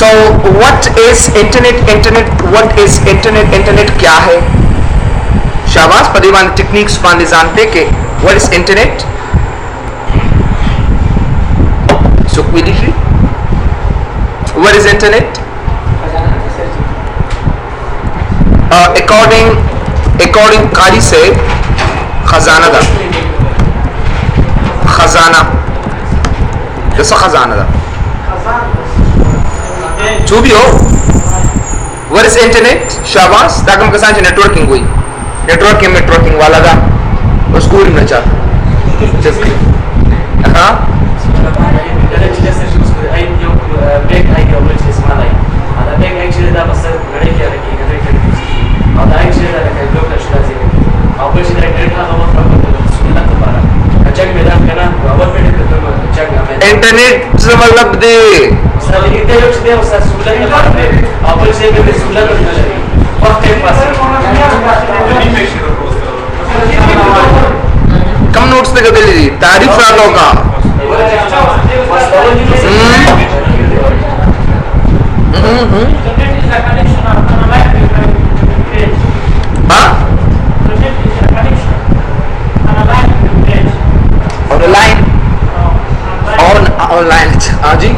So what is what is internet क्या है? शाबाश परिवान टेक्निक्स पाने जानते के what is internet? So quickly, what is internet? According कारी से खजाना दा, खजाना जैसा खजाना दा जो भी हो. What is internet? शाबाश ताकम के साथ नेटवर्किंग हुई, नेटवर्किंग वाला दा उसको ही न चाह हाँ इंटरनेट से मतलब दे कम नोट्स पे कर ली तारीफ रातों का ऑनलाइन हाँ जी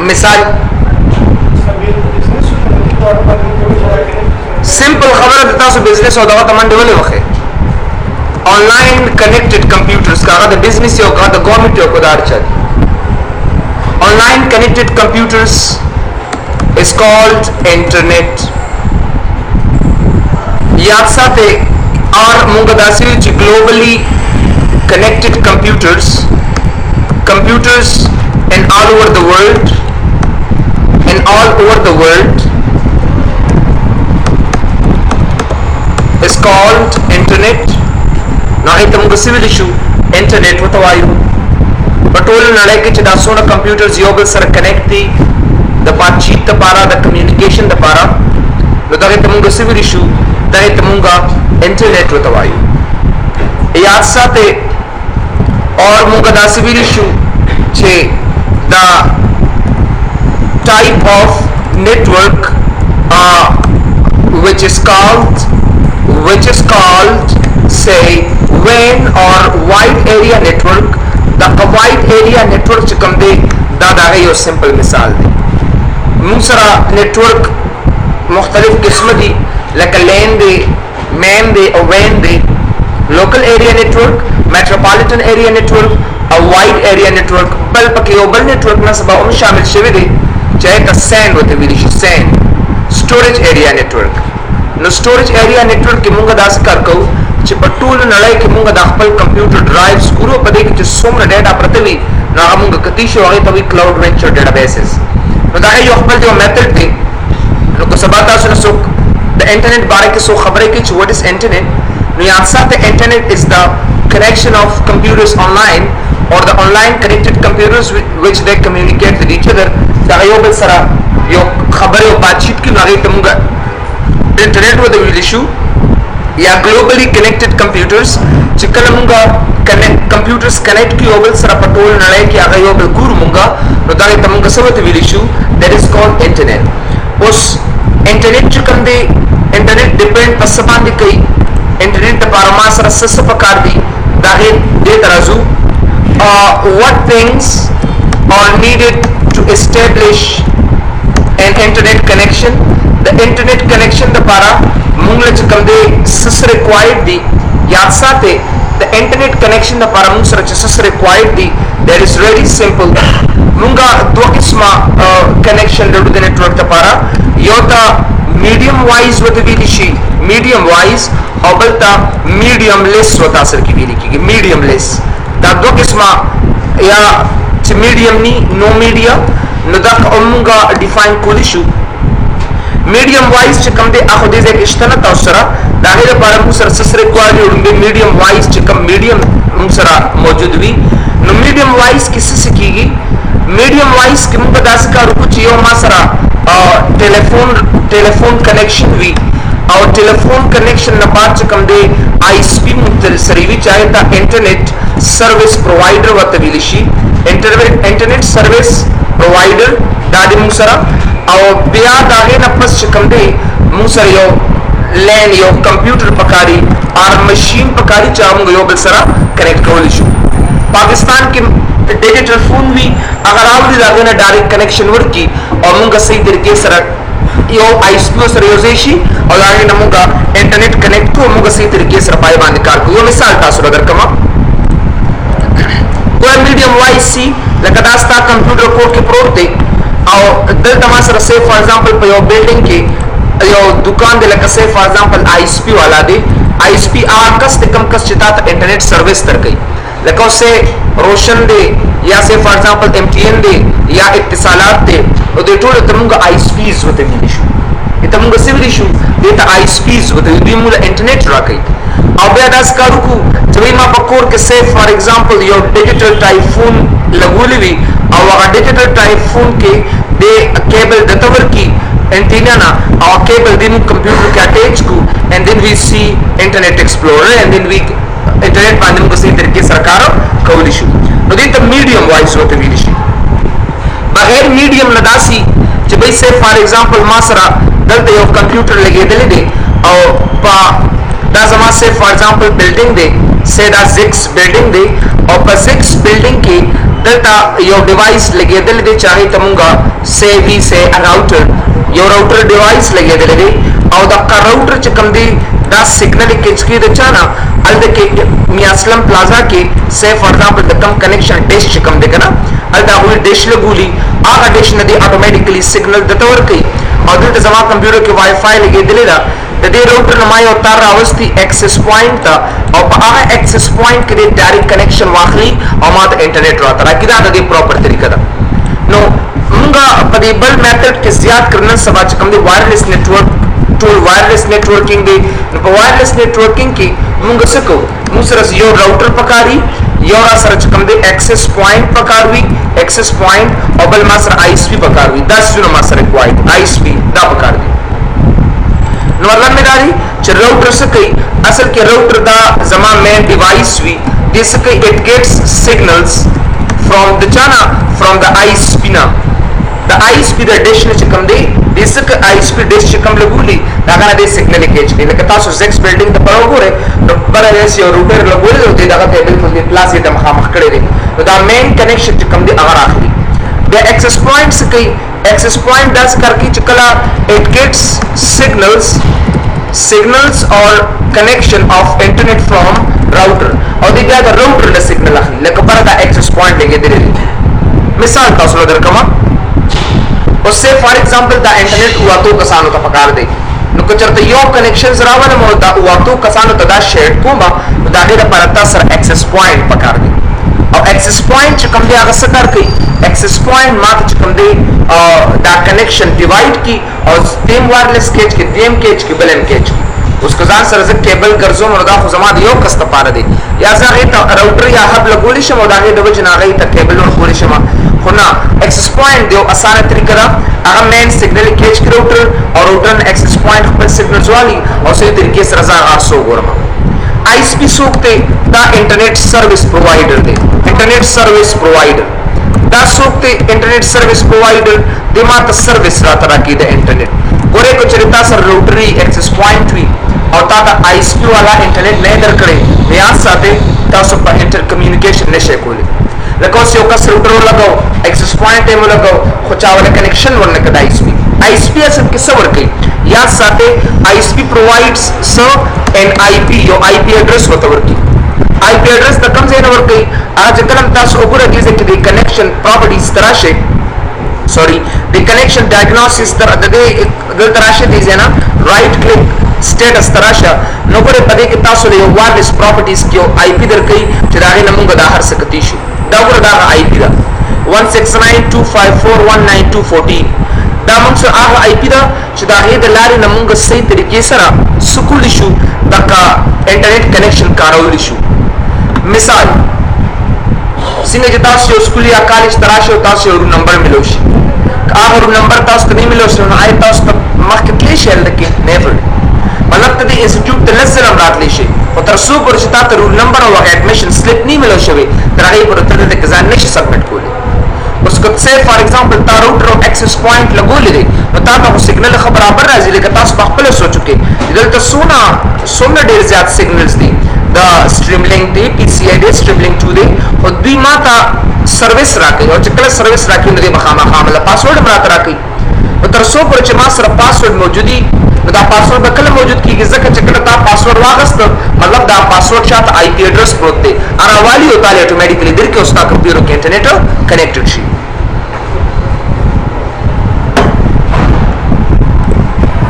मिसाल सिंपल खबर देता हूँ बिजनेस होता हुआ तमाम डेवलप वक़्त ऑनलाइन कनेक्टेड कंप्यूटर्स का अगर बिजनेस हो का तो गवर्नमेंट हो को दार चल online connected computers is called internet. याद साथे और मुंगदासी globally connected computers in all over the world is called internet. Now it मुंगसिविल issue internet वतवायु बटोल नड़े के चिदा सोना computers योगल सर connect थी the बातचीत द पारा the communication द पारा नो दागे तमुंगा सिविल issue दागे तमुंगा internet वतवायु याद साथे और मुंगा दा सिविल issue छे the type of network which is called say WAN or wide area network. The wide area network चिकम दे दादा है यो simple मिसाल दे मुंसरा नेटवर्क मुख्तलिफ किस्म दी लेकिन लैन दे मैन दे और when they local area network metropolitan area network और वाइड एरिया नेटवर्क बल पके ओबल नेटवर्क ना सब उन शामिल शवे दे चाहे का सैंड होते विलिश SAN storage area network no storage area network के मुंगा दास कर को चिपटूल नड़ाई के मुंगा दाखपल कंप्यूटर ड्राइव्स गुरो पदे के सोमना डेटा पृथ्वी ना मुंगा कतीशो आगे तभी क्लाउड वेंचर डेटाबेसेस नो दाहे यो खपल जो मेथड थे नो को सबाता सुन सो द इंटरनेट बारे के सो खबरें कि व्हाट इज इंटरनेट नो याद साथ internet is the connection of computers online or the online connected computers which they communicate with each other दाहे यो बल सरा यो खबरें यो बातचीत की नागे तमुंगा इंटरनेट वो द इशू या ग्लोबली कनेक्टेड कंप्यूटर्स चिकन मुंगा कंप्यूटर्स कनेक्ट की ओबल सरा पटोल नड़े की आगे ओबल गुरु मुंगा नो दागे तमुंगा सबत विलिशु दैट इज कॉल्ड इंटरनेट उस इंटरनेट चिकन दे इंटरनेट डिपेंड पसबान दी कई इंटरनेट द पारमा सरा सस पकार दी दागे दे तराजू what things are needed to establish an internet connection. The internet connection the para mungla chikam de sis required di yaad sathe the internet connection the para mung sara sis required di that is very simple munga do kisma connection do the network the para yota medium wise with the dishi medium wise obalta medium less hota sir ki dili ki medium less da do kisma ya medium ni no medium no da munga define kulishu medium wise चिकम दे आखो दे एक इश्तना तौसरा दाहिर पारा मुसर ससरे क्वाली उड़े मीडियम वाइज चिकम मीडियम मुसरा मौजूद भी नो मीडियम वाइज किससे सीखीगी मीडियम वाइज के मुकदास का रुकु चियो मासरा टेलीफोन कनेक्शन भी او ټلیفون کنیکشن نه بعد چې کوم دی آی اس پی سروي چاہے تا انټرنیټ سروس پرووایډر ورته ویل شي انټرنیټ سروس پرووایډر دا د موږ سره او بیا دا غي نه پس چې کوم دی موږ سره یو لین یو کمپیوټر پکاري اور ماشین پکاري چې موږ یو بل سره کنیکټ کول شو پاکستان کې ډیجیټل فون وی اگر اوري دا غي نه ډایرکټ کنیکشن ورکی او موږ صحیح طریقې سره یو آی اس پی سره یوځای شي او دا غي نه موږ انټرنیټ کنیکټ کوو موږ صحیح طریقې سره پای باندې کار کوو یو مثال تاسو درکما کوئی میډیم وای سی لکه دا ستا کمپیوټر کوډ کې پروت دی او دلته ما سره سیف فار ایگزامپل په یو بلډینګ کې یو دکان دی لکه سیف فار ایگزامپل آی اس پی والا دی آی اس پی کس ته کم کس چتا ته انټرنیټ سروس درکې لکه اوسه روشن دی یا سیف فار ایگزامپل ایم ټی این دی یا اتصالات دی او د ټول ته موږ آی اس پیز وته ویل شو ته موږ څه ویل شو د آی اس پیز وته دوی موږ انټرنیټ راکې او بیا داس کارو کو چې ما په کور کې سیف فار ایگزامپل یو ډیجیټل ټایفون لګولې وی او هغه ډیجیټل ټایفون کې د کیبل د تور کې antenna na our cable then computer ke attach ko and then we see internet explorer and then we internet باندې موږ صحیح طریقې سره کار کولی شو نو دې ته میډیم وایس وته ویل شي بغیر میډیم نه داسي چې به سه فار ایگزامپل ما سره دلته یو کمپیوټر لګېدل دي او په دا زما سه فار ایگزامپل بلډینګ دی سه دا 6 بلډینګ دی او په 6 بلډینګ کې دلته یو ډیوایس لګېدل دي چاهي ته موږ سه وی سه راوټر یو راوټر ډیوایس لګېدل دي او دا راوټر چې کوم دی دا سیګنل کېچ کې د چانا الته کې میاسلم پلازا کې سه فار ایگزامپل د کم کنیکشن ډیش چې کوم دی کنه الته وی ډیش لګولي هغه ډیش نه دی اتوماتیکلی سیګنل د تور کوي او دلته زما کمپیوټر کې وای فای لګېدل دا د دې راوټر نه ما یو تار راوستي ایکسس پوینټ ته او په هغه ایکسس پوینټ کې د ډایرکټ کنیکشن واخلي او ما د انټرنیټ راته راکړي دا د پراپر طریقه ده نو موږ په دې بل میتھډ کې زیات کرنل سبا چې کوم دی وایرلیس نیټورک ټول وایرلیس نیټورکینګ دی نو په وایرلیس نیټورکینګ کې موږ څه کوو موږ سره یو راوټر پکاري یو را سره چې کوم دی ایکسس پوینټ پکاروي ایکسس پوینټ او بل ما سره آی اس پی پکاروي دا څه ما سره کوي آی اس پی دا پکاروي نو الله مې داري چې راوټر څه کوي اصل کې راوټر دا زما مین ډیوایس وی دې څه کوي اټ ګیټس سیګنلز from the channel from the ISP now the ISP the dish ne chikam de this ISP dish chikam laguli da kana de signal kech de like taso 6 building the paro gore no bara res your router laguli de da ka bill de plus item khamah kade de so the main connection chikam de agar akhiri the access point se kai access point das karki chikala it gets signals or connection of internet from router और देखिए अगर राउटर ने सिग्नल आखिरी लेकिन पर का access point लेके दे रही मिसाल तासो दरकमा उससे फॉर एग्जांपल द इंटरनेट हुआ तो कसानो का पकार दे नो कचरते यो कनेक्शंस रावण मोदा हुआ तो कसानो तदा शेयर कोमा दागे द परता सर एक्सेस पॉइंट पकार दे और एक्सेस पॉइंट चकम दे अगर सकर की एक्सेस पॉइंट मात चकम दे द कनेक्शन डिवाइड की और टीम वायरलेस केज की टीम केज की बलन केज उसको जान सर से केबल गर्जो मरदा खुजमा दियो कस्त पार दे या जागे त राउटर या हब लगोली शम दागे दब जना गई त केबल और गोली शम खुना एक्सेस पॉइंट दियो आसान तरीका रा अगर मेन सिग्नल केज के राउटर और राउटर एक्सेस पॉइंट पर सिग्नल्स वाली और सही तरीके से रजा 800 गोरमा आईएसपी सोकते दा इंटरनेट सर्विस प्रोवाइडर दे इंटरनेट सर्विस प्रोवाइडर दा सोकते इंटरनेट सर्विस प्रोवाइडर दिमाग सर्विस रात राकी दे इंटरनेट गोरे को चरिता सर राउटरी एक्सेस पॉइंट हुई और ताता आईएसपी वाला इंटरनेट नहीं दर करे रियाज साथे तासो पर इंटर कम्युनिकेशन नशे कोले लको से ओका राउटर लगाओ एक्सेस पॉइंट एम लगाओ खोचा वाला कनेक्शन वन कदा आईएसपी असल के सवर के या साथे आईएसपी प्रोवाइड्स सो एन आईपी यो आईपी एड्रेस होता वर्की आईपी एड्रेस द कम से नवर के आज कलम तासो ओपुरा गिजे के कनेक्शन प्रॉपर्टीज तराशे sorry the connection diagnosis the tarasha dizena right click status tarasha no kore pade ke taso le wireless properties kyo ip dar kai chirage namunga da har sakati shu da kore da ip da 16925419214 da mungso aga ip da chirage da lari namunga sahi tarike sara sukul shu da ka internet connection karawli shu misal singe jataasyo school ya college tarasho taasyo number miloshi आगर number तास नहीं मिलो सुन आए तास तब मख के शेल के नेवर مطلب ته د انسټیټیوټ ته لږ ځله راتلی شي او تر څو پورې چې تا ته رول نمبر او اډمیشن سلیپ نه ملو شوی تر هغې پورې ته دلته ځان نشي سبمټ کولی. اوس که څه فار ایگزامپل تا روټر او اکسس پوینټ لګولی دی نو تا ته خو سیګنل ښه برابر راځي لکه تاسو په خپله سوچو کې دلته څومره ډېر زیات سیګنلز دي د سټریم لینک دی پی سی آی دی سټریم لینک 2 دی او دوی ما ته سروس راکوي او چې کله سروس راکوي نو دوی به خامخا مله پاسورډ هم راته راکوي او تر څو پورې چې ما سره پاسورډ موجود وي نو دا پاسورډ به کله موجود کېږي ځکه چې کله تا پاسورډ واخیسته مطلب دا پاسورډ شاته آی پی ایډرس پروت دی راوالي او تاله اټومیټیکلی درکې او ستا کمپیوټر کې انټرنیټ کنیکټډ شي.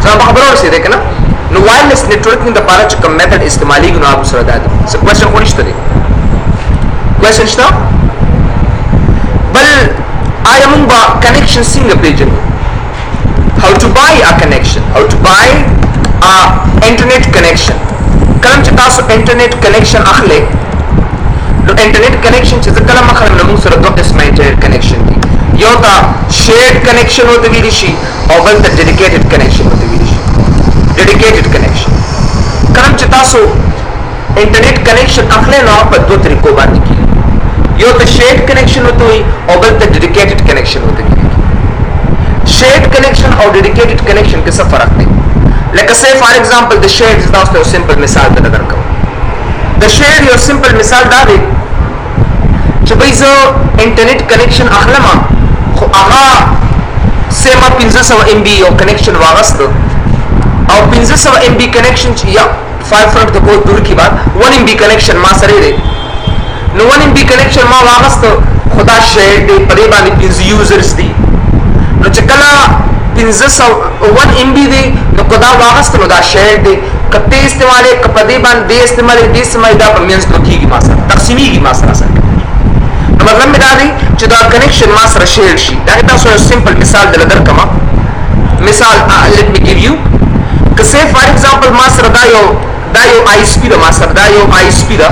زما خبره ورسېده که نه نو وایرلیس نیټورکینګ دپاره چې کوم میتھډ استعمالیږي نو هغه سره دا ده. څه کوېشن خو نشته دی؟ کوېشن شته؟ بل آیا موږ به کنیکشن څنګه پېژنو؟ how to buy a connection, how to buy a internet connection. کلم چې تاسو انټرنیټ کنیکشن اخلئ نو انټرنیټ کنیکشن چې زه کله اخلم نو موږ سره دوه قسمه انټرنیټ کنیکشن دي. یو ته شیرډ کنیکشن ورته ویلی شي او بل ته ډیډیکیټډ کنیکشن ورته ویلی شي. ډیډیکیټډ کنیکشن کلم چې تاسو انټرنیټ کنیکشن اخلئ نو په دوه طریقو باندې کېږي. یو ته شیرډ کنیکشن ورته وایي او بل ته ډیډیکیټډ کنیکشن ورته کېږي. شیرډ کنیکشن او ډیډیکیټډ کنیکشن کې څه فرق دی؟ لکه say فار ایگزامپل د شیرډ تاسو ته یو سمپل مثال درته درکوم. د شیرډ یو سمپل مثال دا دی چې بھئی زه انټرنیټ کنیکشن اخلم خو هغه say ما 1500 MB یو کنیکشن واغسته او 1500 MB کنیکشن چې یا 5 فرق د بہت دور کی بات 1 MB کنیکشن ما سره دی نو 1 MB کنیکشن ما واغسته خدا شیرډ دی په دې باندې 15 یوزرز دي نو چې کله 1 MB دی نو کدا واغست نو دا شیرډ دی کته استعمالې کپدې باندې استعمالې دې سمای دا په مینس کېږي ما سره تقسیمیږي ما سره نو مطلب مې دا دی چې دا کنیکشن ما سره شیر شي. دا تاسو یو سمپل مثال درکم. مثال let me give you که say فار ایگزامپل ما سره دا یو آی اس پی دا ما سره دا یو آی اس پی دا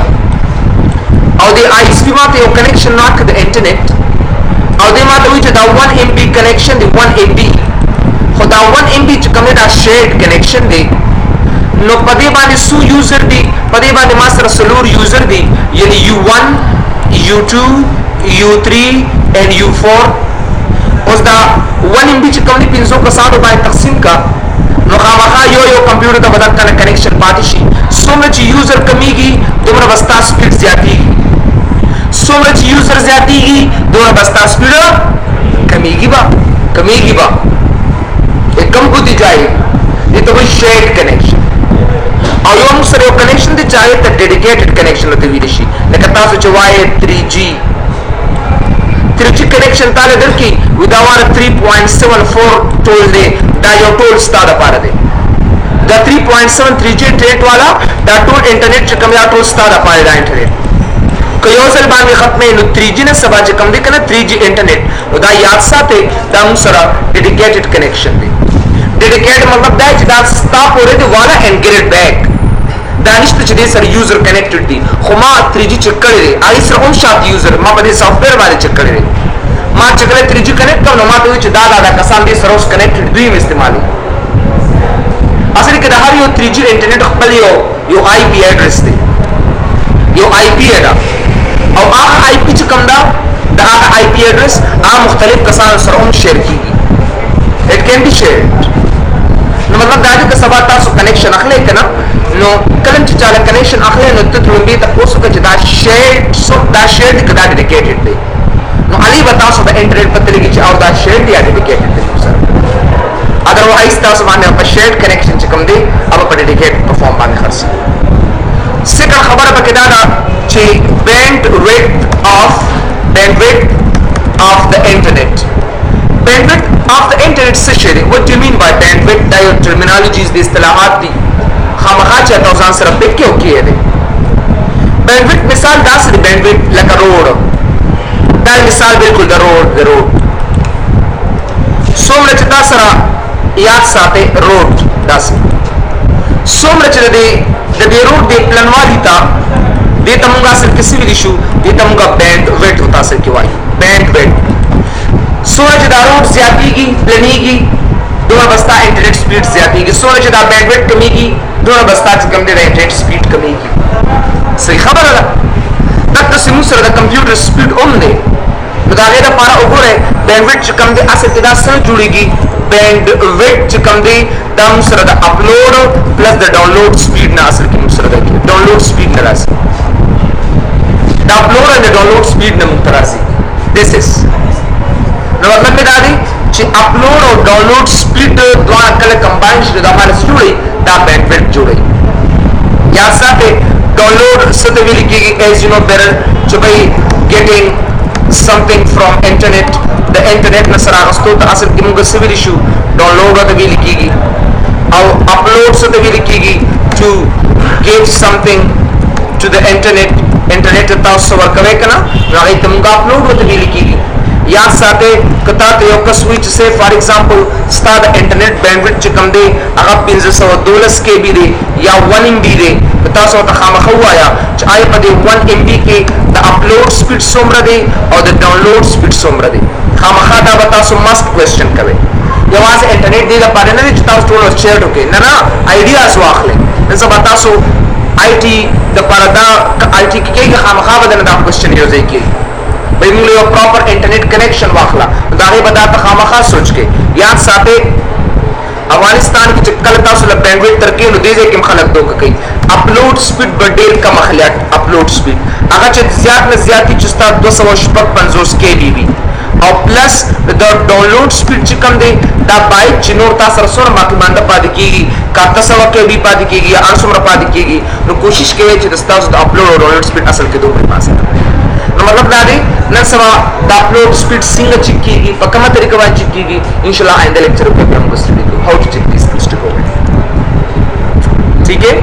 او د آی اس پی ماته یو کنیکشن راکړه د انټرنیټ او دې ماته وایي چې دا 1 MB کنیکشن دی 1 MB خو دا 1 MB چې کوم دا شیرډ کنیکشن دی نو په دې باندې سو یوزر دی په دې باندې ما سره سلور یوزر دی یعنی U1 U2 U3 and U4 اوس دا 1 MB چې کوم دی 500 کسانو باندې تقسیم کا نو خامخا یو کمپیوټر ته بدل کنه کنیکشن پاتې شي. څومره چې یوزر کمیږي دومره بستا سپیډ زیاتېږي څومره چې یوزر زیاتېږي دومره بستا سپیډ کمیږي با کم ہوتی جائے یہ تو وہی شیئرڈ کنیکشن او یو موږ سره یو کنیکشن دی چې هغې ته ډیډیکیټډ کنیکشن ورته ویلی شي لکه تاسو چې وایې 3G کنیکشن تاله درکړي وي دا واره 3.74 ټول دی دا یو ټول ستا دپاره دی دا 3.7 3G انټرنیټ والا دا ټول انټرنیټ چې کوم دا ټول ستا دپاره دا انټرنیټ که یو ځل باندې ختمې نو 3G نه سبا چې کوم دی که نه 3G انټرنیټ نو دا یاد ساتئ دا موږ سره ډیډیکیټډ کنیکشن دی. ډیډیکیټ مطلب دا چې دا ستا پورې دی والا اینډ ګیټ اټ بیک دا نشته چې دې سره یوزر کنیکټډ دي خو ما 3G چک کړی دی هغې سره هم شاته یوزر ما په دې سافټویر باندې چک کړی دی ما چې کله 3G کنیکټ کړم نو ما ته وایي چې دا کسان دې سره اوس کنیکټډ دوی هم استعمالوي. اصل کې د هر یو 3G انټرنیټ خپل یو آی پی ایډرس دی یو آی پی ده او هغه آی پی چې کوم دا د هغه آی پی ایډرس هغه مختلف کسانو سره هم شیر کېږي اټ کین بي شیرډ. نو مطلب دا دی که سبا تاسو کنیکشن اخلئ که نه نو کله چې چاله کنیکشن اخلئ نو ته لومبې تپوس وکړه چې دا شیرډ دی که دا ډیډیکیټډ دی نو هلې به تاسو د انټرنیټ پته لګي چې او دا شیرډ دی یا ډیډیکیټډ دی سره ادروایز تاسو باندې په شیرډ کنیکشن چې کوم دی هغه په ډیډیکیټډ په فارم باندې خرڅ. سیکنډ خبره پکې دا ده چې bandwidth of the internet of the internet څه شی دی؟ what do you mean by bandwidth؟ دا یو ټرمینالوجیز دی اصطلاحات دي خامخا چې تاسو ځان سره پک کې وکړئ دی. bandwidth مثال داسې دی bandwidth لکه روډ دا مثال بالکل د روډ څومره چې تا سره یاد ساتئ روډ داسې څومره چې د دې روډ د پلنوالي ته دې ته موږ اصل کې څه ویلی شو دې ته موږ bandwidth ورته اصل کې وایو bandwidth څومره چې دا روډ زیاتېږي پلنېږي دوه بستا انټرنیټ سپیډ زیاتېږي سونه چې دا بینډویډ کمیږي دوه بستا چې کوم دی د انټرنیټ سپیډ کمیږي صحیح خبره ده دغه سیمو سره د کمپیوټر سپیډ هم دی نو دا غیر لپاره وګوره بینډویډ چې کوم دی اصل کې دا سره جوړیږي بینډویډ چې کوم دی دا موږ سره د اپلوډ پلس د ډاونلوډ سپیډ نه اصل کې موږ سره د ډاونلوډ سپیډ نه راځي د اپلوډ او د ډاونلوډ سپیډ نه موږ راځي this is نو مطلب دا دی چې اپلوډ او ډاونلوډ سپیډ دواړه کله کمباین شي دا مال جوړي دا بینډویډ جوړي یا ساته ډاونلوډ څه ته ویل کېږي as you know better چې by getting something from internet the internet نه سره راستو ته اصل کې موږ څه ویل شو ډاونلوډ ته ویل کېږي او اپلوډ څه ته ویل کېږي to get something to the internet تاسو ورکوي کنه هغه ته موږ اپلوډ ته ویل کېږي یا ساته کتا ته یو کس وی چې سه فار ایگزامپل ستاسو د انټرنیټ بینډویډ چې کم دی هغه 1512 کې بي دی یا 1 MB دی تاسو ته خامخا وایا چې آی په دې 1 MB کې د اپلوډ سپیډ څومره دی او د ډاونلوډ سپیډ څومره دی خامخا دا به تاسو مست کوېسچن کوي یوازې انټرنیټ دی لپاره نه چې تاسو ټول چیټ وکړئ نه آیډیاز واخلئ نن سبا تاسو آی ټي د پردا آی ټي کې خامخا بدل دا کوېسچن یو ځای کې به موږ یو پراپر انټرنیټ کنیکشن واخلا دا غي به دا خامخا سوچ کې یاد ساته افغانستان کې چې کله تاسو له بینډویډ ترکې نو دې کې خلک دوک کوي اپلوډ سپیډ به ډېر کم اخلیات اپلوډ سپیډ هغه چې زیات نه زیاتی چې تاسو 255 KB وي او پلس د ډاونلوډ سپیډ چې کم دی دا بایټ چې نور تاسو سره سره باقي باندې پاتې کیږي کا 300 KB پاتې کیږي یا 800 پاتې کیږي نو کوشش کوئ چې تاسو د اپلوډ او ډاونلوډ سپیډ اصل کې دوه پاسه نو مطلب دا دی نن سبا د اپلوډ سپیډ څنګه چیک کیږي په کومه طریقه باندې چیک کیږي ان شاء الله آئنده لیکچر کې موږ ستاسو هاو ټو چیک دیس پښتو ٹھیک ہے